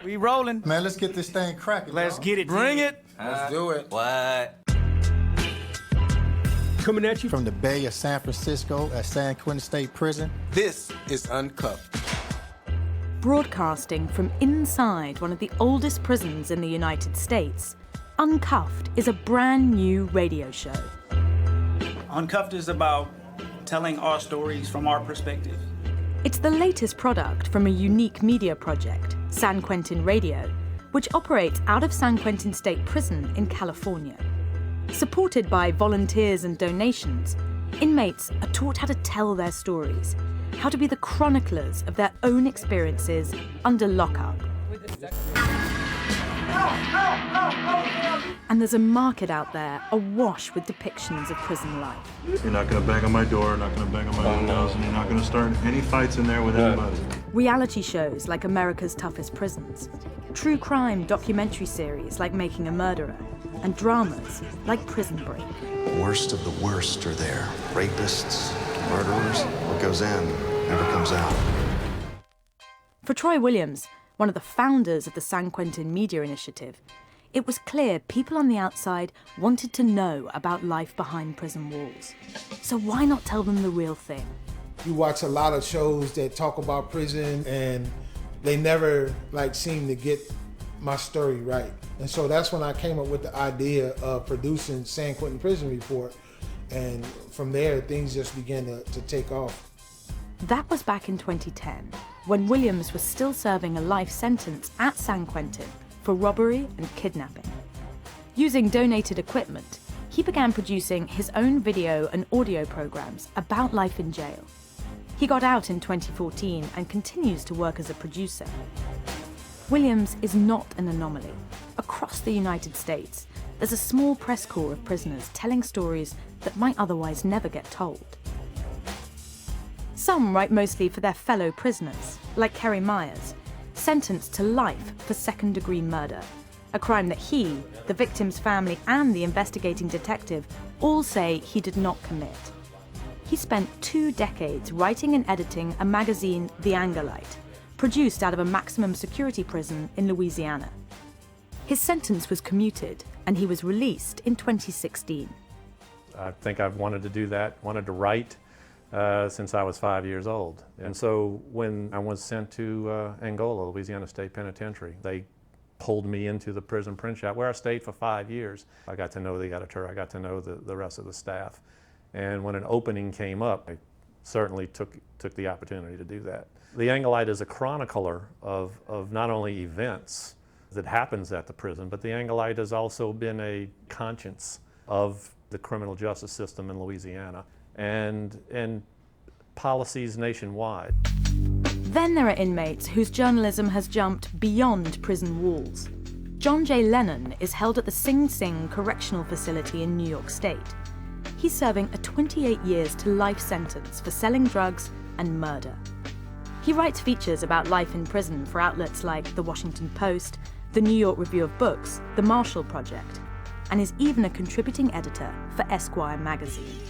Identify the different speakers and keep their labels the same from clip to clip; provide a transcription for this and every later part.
Speaker 1: We rolling.
Speaker 2: Man, let's get this thing cracking.
Speaker 1: Let's get it. Bring it.
Speaker 2: Let's do it.
Speaker 1: What?
Speaker 3: Coming at you
Speaker 2: From the Bay of San Francisco at San Quentin State Prison, this is Uncuffed.
Speaker 4: Broadcasting from inside one of the oldest prisons in the United States, Uncuffed is a brand new radio show.
Speaker 1: Uncuffed is about telling our stories from our perspective.
Speaker 4: It's the latest product from a unique media project, San Quentin Radio, which operates out of San Quentin State Prison in California. Supported by volunteers and donations, inmates are taught how to tell their stories, how to be the chroniclers of their own experiences under lockup. And there's a market out there awash with depictions of prison life.
Speaker 5: You're not going to bang on my door, not going to bang on my windows, and you're not going to start any fights in there with anybody.
Speaker 4: Reality shows like America's Toughest Prisons, true crime documentary series like Making a Murderer, and dramas like Prison Break.
Speaker 6: The worst of the worst are there. Rapists, murderers. What goes in never comes out.
Speaker 4: For Troy Williams, one of the founders of the San Quentin Media Initiative, it was clear people on the outside wanted to know about life behind prison walls. So why not tell them the real thing?
Speaker 7: You watch a lot of shows that talk about prison and they never seem to get my story right. And so that's when I came up with the idea of producing San Quentin Prison Report. And from there, things just began to take off.
Speaker 4: That was back in 2010, when Williams was still serving a life sentence at San Quentin for robbery and kidnapping. Using donated equipment, he began producing his own video and audio programs about life in jail. He got out in 2014 and continues to work as a producer. Williams is not an anomaly. Across the United States, there's a small press corps of prisoners telling stories that might otherwise never get told. Some write mostly for their fellow prisoners, like Kerry Myers, sentenced to life for second-degree murder, a crime that he, the victim's family, and the investigating detective all say he did not commit. He spent 2 decades writing and editing a magazine, The Angolite, produced out of a maximum security prison in Louisiana. His sentence was commuted, and he was released in 2016.
Speaker 8: I think I've wanted to do that, wanted to write since I was 5 years old. And so when I was sent to Angola, Louisiana State Penitentiary, they pulled me into the prison print shop where I stayed for 5 years. I got to know the editor, I got to know the rest of the staff. And when an opening came up, I certainly took the opportunity to do that. The Angolite is a chronicler of not only events that happens at the prison, but the Angolite has also been a conscience of the criminal justice system in Louisiana and policies nationwide.
Speaker 4: Then there are inmates whose journalism has jumped beyond prison walls. John J. Lennon is held at the Sing Sing Correctional Facility in New York State. He's serving a 28 years to life sentence for selling drugs and murder. He writes features about life in prison for outlets like The Washington Post, The New York Review of Books, The Marshall Project, and is even a contributing editor for Esquire magazine.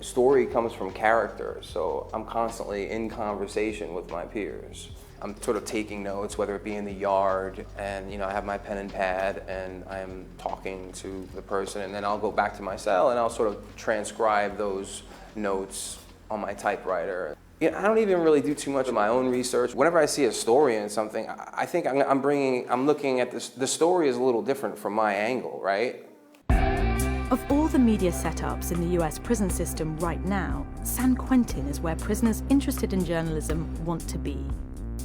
Speaker 9: Story comes from character, so I'm constantly in conversation with my peers. I'm sort of taking notes, whether it be in the yard, and I have my pen and pad, and I'm talking to the person, and then I'll go back to my cell, and I'll sort of transcribe those notes on my typewriter. I don't even really do too much of my own research. Whenever I see a story in something, I think I'm looking at this. The story is a little different from my angle, right?
Speaker 4: Of all the media setups in the US prison system right now, San Quentin is where prisoners interested in journalism want to be.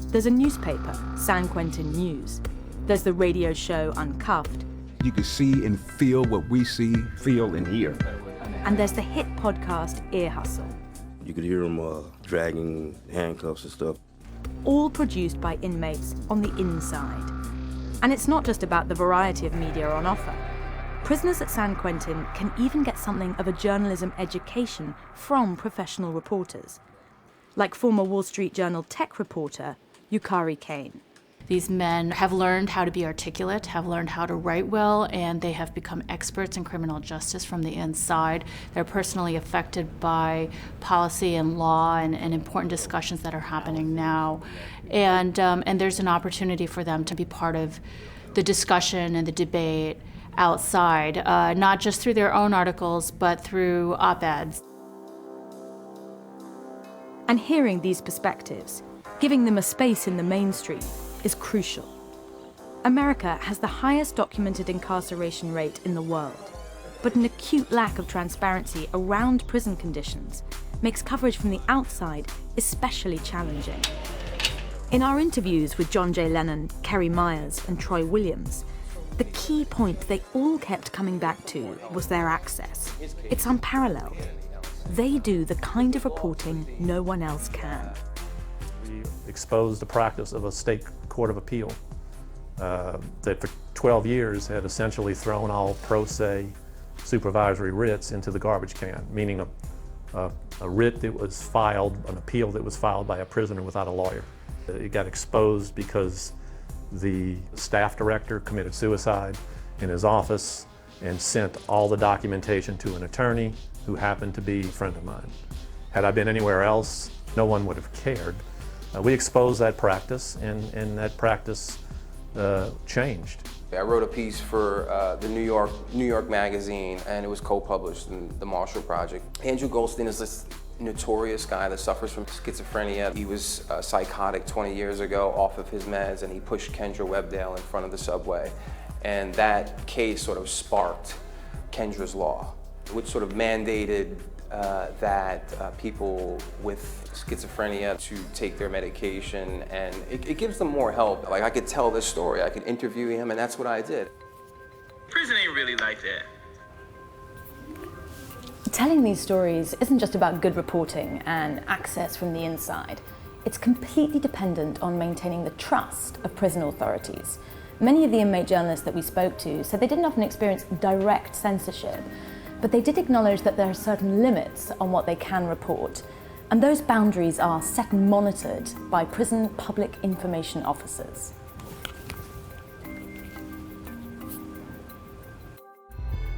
Speaker 4: There's a newspaper, San Quentin News. There's the radio show Uncuffed.
Speaker 3: You can see and feel what we see, feel, and hear.
Speaker 4: And there's the hit podcast Ear Hustle.
Speaker 6: You could hear them dragging handcuffs and stuff.
Speaker 4: All produced by inmates on the inside. And it's not just about the variety of media on offer. Prisoners at San Quentin can even get something of a journalism education from professional reporters, like former Wall Street Journal tech reporter Yukari Kane.
Speaker 10: These men have learned how to be articulate, have learned how to write well, and they have become experts in criminal justice from the inside. They're personally affected by policy and law and important discussions that are happening now. And there's an opportunity for them to be part of the discussion and the debate outside, not just through their own articles, but through op-eds.
Speaker 4: And hearing these perspectives, giving them a space in the mainstream, is crucial. America has the highest documented incarceration rate in the world, but an acute lack of transparency around prison conditions makes coverage from the outside especially challenging. In our interviews with John J. Lennon, Kerry Myers, and Troy Williams, the key point they all kept coming back to was their access. It's unparalleled. They do the kind of reporting no one else can.
Speaker 8: We exposed the practice of a state court of appeal that for 12 years had essentially thrown all pro se supervisory writs into the garbage can, meaning a writ that was filed, an appeal that was filed by a prisoner without a lawyer. It got exposed because the staff director committed suicide in his office and sent all the documentation to an attorney who happened to be a friend of mine. Had I been anywhere else, no one would have cared. We exposed that practice, and that practice changed.
Speaker 9: I wrote a piece for the New York Magazine, and it was co-published in the Marshall Project. Andrew Goldstein is this notorious guy that suffers from schizophrenia. He was psychotic 20 years ago, off of his meds, and he pushed Kendra Webdale in front of the subway. And that case sort of sparked Kendra's Law, which sort of mandated that people with schizophrenia to take their medication, and it gives them more help. Like, I could tell this story, I could interview him, and that's what I did.
Speaker 11: Prison ain't really like that.
Speaker 4: Telling these stories isn't just about good reporting and access from the inside. It's completely dependent on maintaining the trust of prison authorities. Many of the inmate journalists that we spoke to said they didn't often experience direct censorship, but they did acknowledge that there are certain limits on what they can report, and those boundaries are set and monitored by prison public information officers.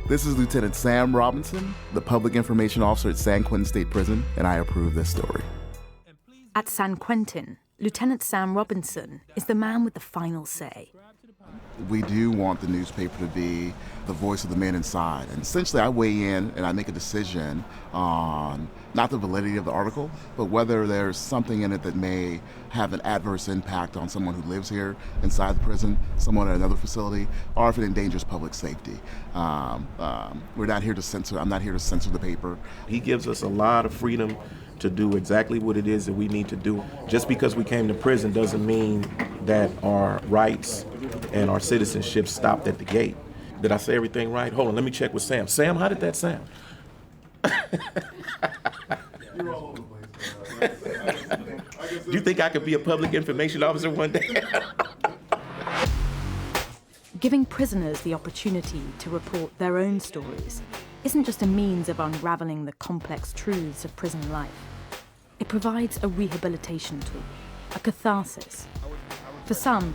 Speaker 12: This is Lieutenant Sam Robinson, the public information officer at San Quentin State Prison, and I approve this story.
Speaker 4: At San Quentin, Lieutenant Sam Robinson is the man with the final say.
Speaker 12: We do want the newspaper to be the voice of the men inside. And essentially, I weigh in and I make a decision on not the validity of the article, but whether there's something in it that may have an adverse impact on someone who lives here inside the prison, someone at another facility, or if it endangers public safety. We're not here to censor. I'm not here to censor the paper.
Speaker 13: He gives us a lot of freedom to do exactly what it is that we need to do. Just because we came to prison doesn't mean that our rights and our citizenship stopped at the gate. Did I say everything right? Hold on, let me check with Sam. Sam, how did that sound?
Speaker 12: You're all over the place.
Speaker 13: Do you think I could be a public information officer one day?
Speaker 4: Giving prisoners the opportunity to report their own stories isn't just a means of unraveling the complex truths of prison life. It provides a rehabilitation tool, a catharsis. For some,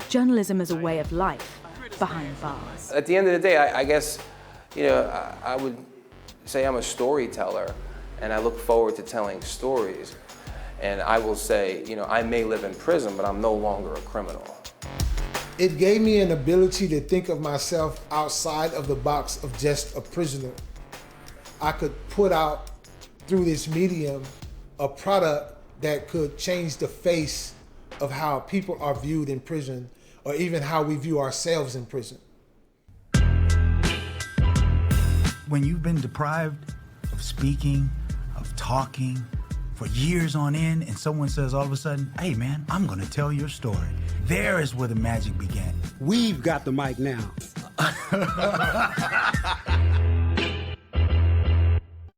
Speaker 4: journalism is a way of life behind bars.
Speaker 9: At the end of the day, I guess, I would say I'm a storyteller, and I look forward to telling stories. And I will say, I may live in prison, but I'm no longer a criminal.
Speaker 7: It gave me an ability to think of myself outside of the box of just a prisoner. I could put out, through this medium, a product that could change the face of how people are viewed in prison, or even how we view ourselves in prison.
Speaker 14: When you've been deprived of speaking, of talking, for years on end, and someone says all of a sudden, hey man, I'm gonna tell your story. There is where the magic began.
Speaker 15: We've got the mic now.